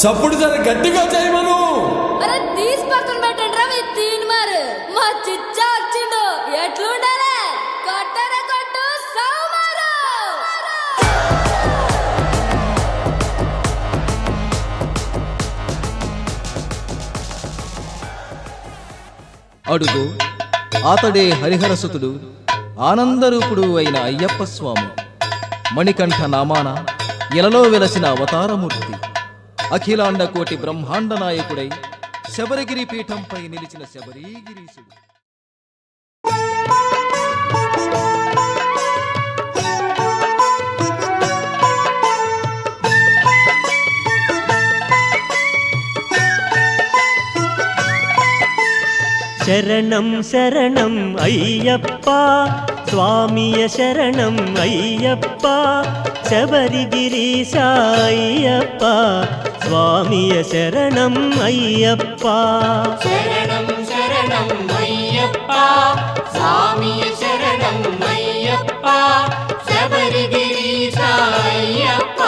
చప్పుడు జర గట్టిగా చేయమను. అరే తీసి పక్కన పెట్టండి రా మీ తీన్ మారు. మా చిచ్చా వచ్చిండు ఎట్లుండాలే కొట్టరే కొట్టు సౌమారు. అడుగు అతడే హరిహరసుతుడు ఆనందరూపుడు అయిన అయ్యప్ప స్వామి. మణికంఠ నామాన ఇలలో వెలసిన అవతారమూర్తి. అఖిలాండ కోటి బ్రహ్మాండ నాయకుడై శబరిగిరి పీఠంపై నిలిచిన శబరీగిరీశుడు. శరణం శరణం అయ్యప్ప స్వామియ శరణం అయ్యప్ప శబరిగిరీశ అయ్యప్ప స్వామియ శరణం అయ్యప్ప. శరణం శరణం అయ్యప్ప స్వామియ శరణం అయ్యప్ప శబరిగిరీశ అయ్యప్ప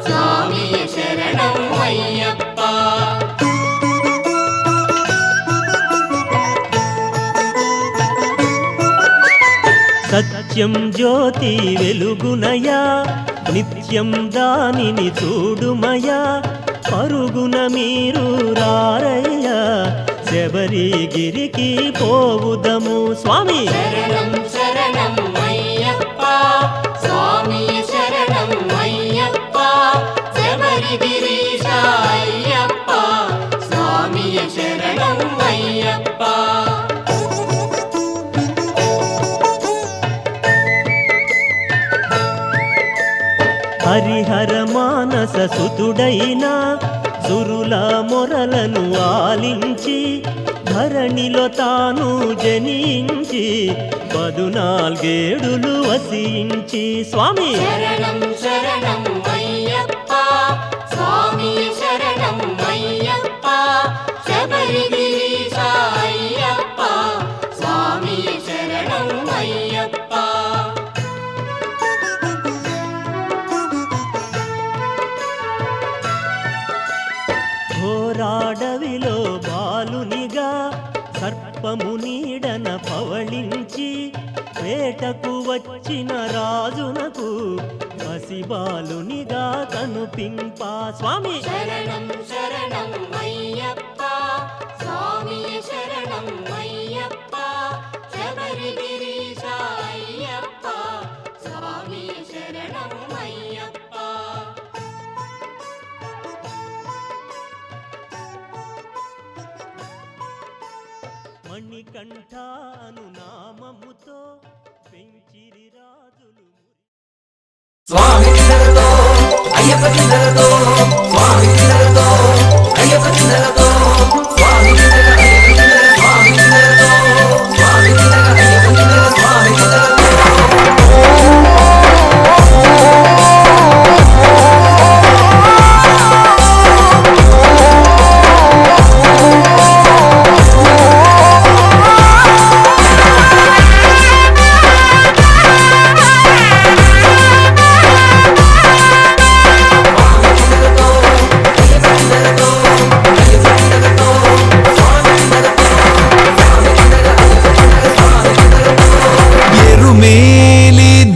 స్వామియ శరణం అయ్యప్ప. సత్యం జ్యోతి వెలుగునయా నిత్యం దానిని చూడుమయా పరుగున మీరు రారయ్యా శబరిగిరికి పోవుదము స్వామి. శరణం శరణం అయ్యప్ప స్వామియ శరణం అయ్యప్ప శబరిగిరీశ అయ్యప్ప స్వామియ శరణం అయ్యప్ప. హరిహర మానస సుతుడైన సురుల మొరలను ఆలించి ధరణిలో తాను జనించి 14 వసించి స్వామి. శరణం శరణం అయ్యప్ప స్వామియ శరణం అయ్యప్ప శబరిగిరీశ అయ్యప్ప స్వామియ శరణం అయ్యప్ప. ఘోరాడవిలో బాలునిగా సర్పము నీడన పవళించి వేటకు వచ్చిన రాజునకు పసిబాలునిగా కనుపింప స్వామి. శరణం శరణం అయ్యప్ప స్వామియ శరణం అయ్యప్ప శబరిగిరీశ అయ్యప్ప స్వామియ శరణం అయ్యప్ప. మణికంఠ అను నామముతో పెంచిరి రాజులు. స్వామి కిందలతో అయ్యప్ప కిందలతో స్వామి కిందలతో అయ్యప్ప కిందలతో స్వామి కిందల అయ్యప్ప కిందల స్వామి కిందలతో స్వామి కిందల అయ్యప్ప కిందల స్వామి కిందలతో.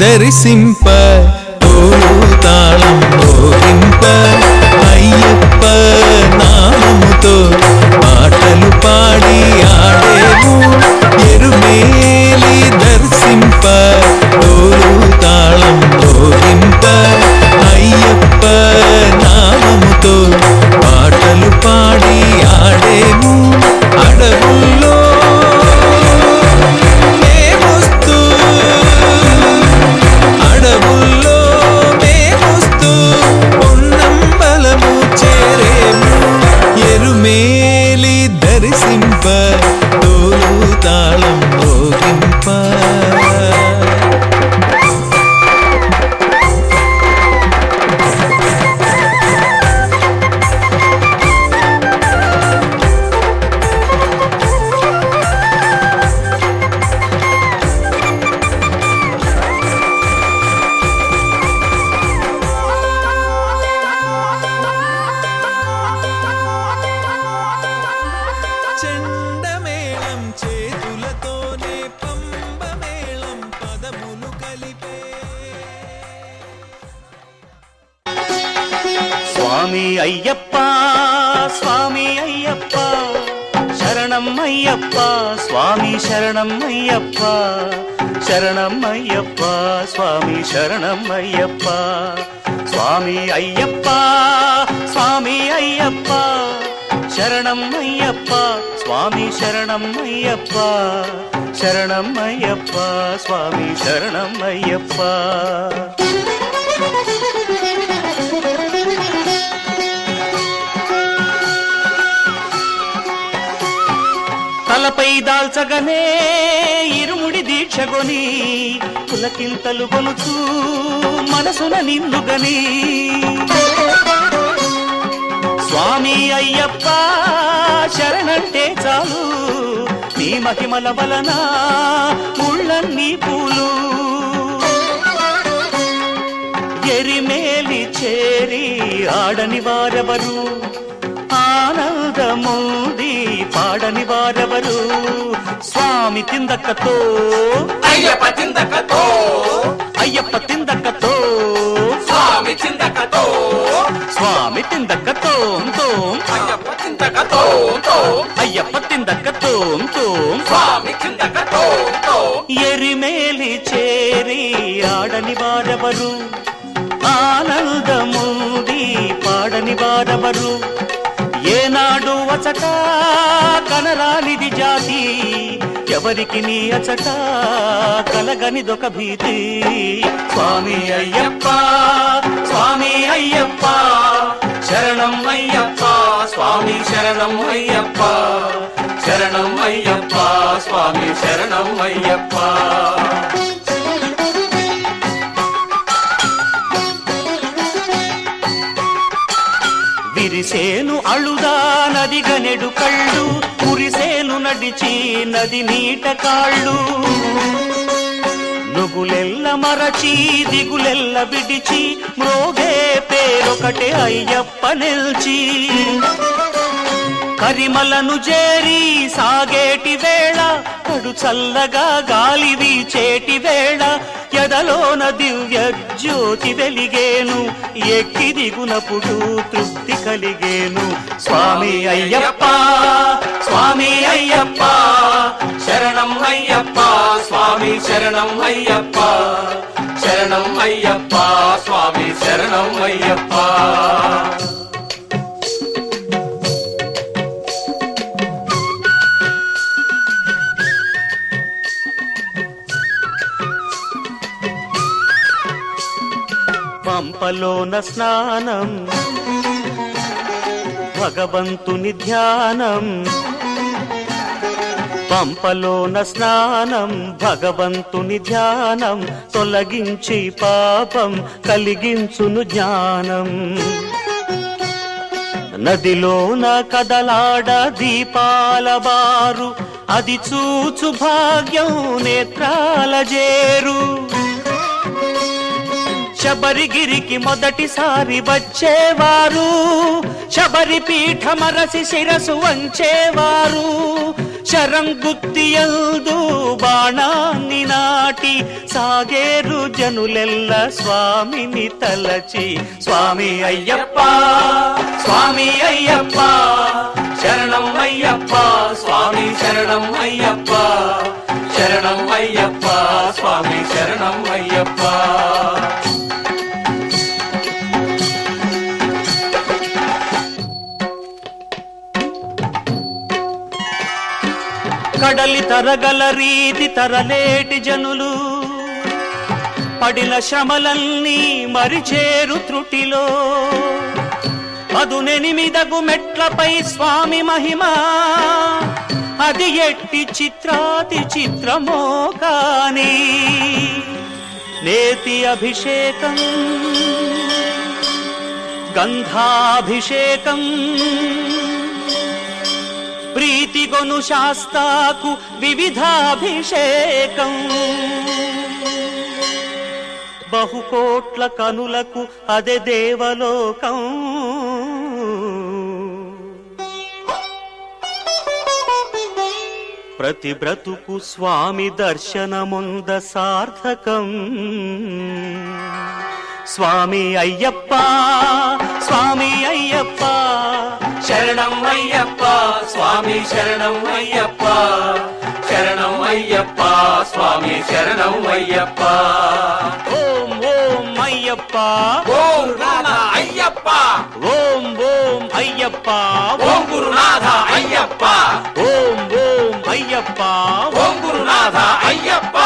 దర్శింప తాళం మోగింప అయ్యప్ప నామముతో పాటలు పాడి ఆడేము ఎరుమేలి దర్శింప తాళం మోగింప అయ్యప్ప నామముతో పాటలు పాడి ఆడేము అడవుల్లో అడవుల్లో స్వామి అయ్యప్ప స్వామి అయ్యప్ప శరణం అయ్యప్ప స్వామి శరణం అయ్యప్ప శరణం అయ్యప్ప స్వామి శరణం అయ్యప్ప స్వామి అయ్యప్ప స్వామి అయ్యప్ప శరణం అయ్యప్ప స్వామి శరణం అయ్యప్ప శరణం అయ్యప్ప స్వామి శరణం అయ్యప్ప తలపై దాల్చగనే ఇరుముడి దీక్షగొని పులకింతలు గొలుచు మనసున నిన్నుగని స్వామి అయ్యప్ప శరణంటే చాలు నీ మహిమల వలన ముళ్ళన్నీ పూలు ఎరిమేలి చేరి ఆడని వారెవరు ఆనందమూది పాడని వారెవరు స్వామి తిందక్కతో అయ్యప్ప చిందకతో అయ్యప్ప తిందక్కతో స్వామి చిందకతో స్వామి తిందక్కతో అయ్యప్ప చిందకతో అయ్యప్ప తిందక్కతో స్వామి చిందకతో ఎరిమేలి చేరి ఆడని వారెవరు ఆనందమూది పాడని వారెవరు ఏనాడు అచట కనరానిది జాతి ఎవరికి నీ అచట కలగనిదొక భీతి స్వామి అయ్యప్ప స్వామి అయ్యప్ప శరణం అయ్యప్ప స్వామి శరణం అయ్యప్ప శరణం అయ్యప్ప స్వామి శరణం అయ్యప్ప విరిసేను అళుదా నది గనెడు కళ్ళు కురిసేను నడిచి నది నీట కాళ్ళు నుగులెల్ల మరచి దిగులెల్ల విడిచి మ్రోగే పేరొకటే అయ్యప్ప నిల్చి కరిమలను చేరి సాగేటి వేళ కడు చల్లగా గాలి వీచేటి వేళ ఎదలోన దివ్య జ్యోతి వెలిగేను ఎక్కి దిగునప్పుడు తృప్తి కలిగేను స్వామి అయ్యప్ప స్వామి అయ్యప్ప శరణం అయ్యప్ప స్వామి శరణం అయ్యప్ప శరణం అయ్యప్ప స్వామి శరణం అయ్యప్ప పంపలోన స్నానం భగవంతుని ధ్యానం పంపలోన స్నానం భగవంతుని ధ్యానం తొలగించి పాపం కలిగించును జ్ఞానం నదిలోన కదలాడ దీపాల బారు అది చూచు భాగ్యం నేత్రాల జేరు శబరిగిరికి మొదటిసారి వచ్చేవారు శబరి పీఠమరసి శిరసు వంచేవారు శరంగుత్తియందు బాణాన్ని నాటి సాగేరు జనులెల్ల స్వామిని తలచి స్వామి అయ్యప్ప స్వామి అయ్యప్ప శరణం అయ్యప్ప స్వామి శరణం అయ్యప్ప శరణం అయ్యప్ప స్వామి శరణం అయ్యప్ప కడలి తరగల రీతి తరలేటి జనులు పడిన శ్రమలన్నీ మరిచేరు త్రుటిలో పదునెనిమిదగు మెట్లపై స్వామి మహిమ అది ఎట్టి చిత్రాతి చిత్రమో కాని నేతి అభిషేకం గంధాభిషేకం ప్రీతిగొను శాస్తాకు వివిధాభిషేకం బహుకోట్ల కనులకు అదే దేవలోకం ప్రతి బ్రతుకు స్వామి దర్శనముంద సార్థకం స్వామి అయ్యప్ప స్వామి అయ్యప్ప శరణం అయ్యప్ప స్వామి శరణం అయ్యప్ప శరణం అయ్యప్ప స్వామి శరణం అయ్యప్ప ఓం ఓం అయ్యప్ప ఓం గురునాథ అయ్యప్ప ఓం ఓం అయ్యప్ప ఓం గురునాథ అయ్యప్ప ఓం ఓం అయ్యప్ప ఓం గురునాథ అయ్యప్ప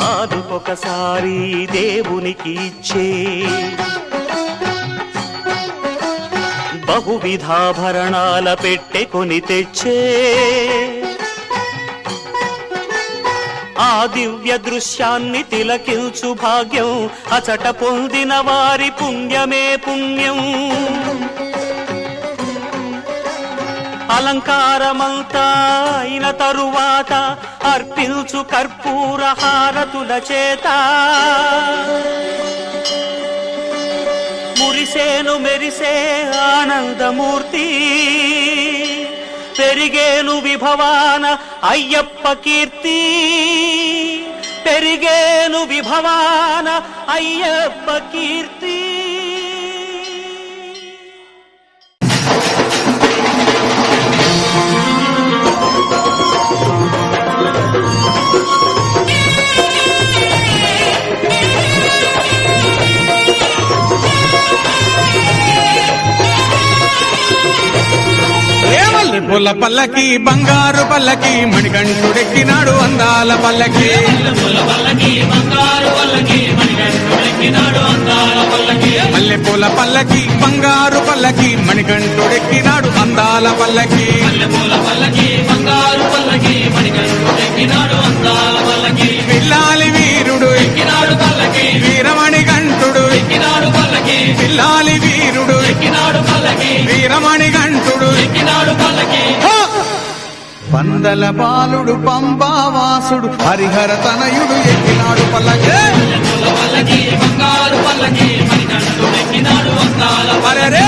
సాధుకొకసారి దేవునికి ఇచ్చే బహువిధాభరణాల పెట్టె కొని తెచ్చే ఆ దివ్య దృశ్యాన్ని తిలకించు భాగ్యం అచట పొందిన వారి పుణ్యమే పుణ్యం అలంకారమంతా అయిన తరువాత అర్పించు కర్పూర హారతుల చేత మురిసేను మెరిసే ఆనందమూర్తి పెరిగేను విభవాన అయ్యప్ప కీర్తి పెరిగేను విభవాన అయ్యప్ప కీర్తి పుల్ల పల్లకి బంగారు పల్లకి మణికంఠుడెక్కినాడు అందాల పల్లకి మల్లె పూల పల్లకి బంగారు పల్లకి మణికంఠుడెక్కినాడు అందాల పల్లకి పిల్లాలి వీరుడు వీరమణి గంటుడు పిల్లాలి వీరుడు వీరమణి గంటుడు పందల బాలుడు పంబావాసుడు హరిహర తనయుడు ఎక్కినాడు పల్లకి అరెరే!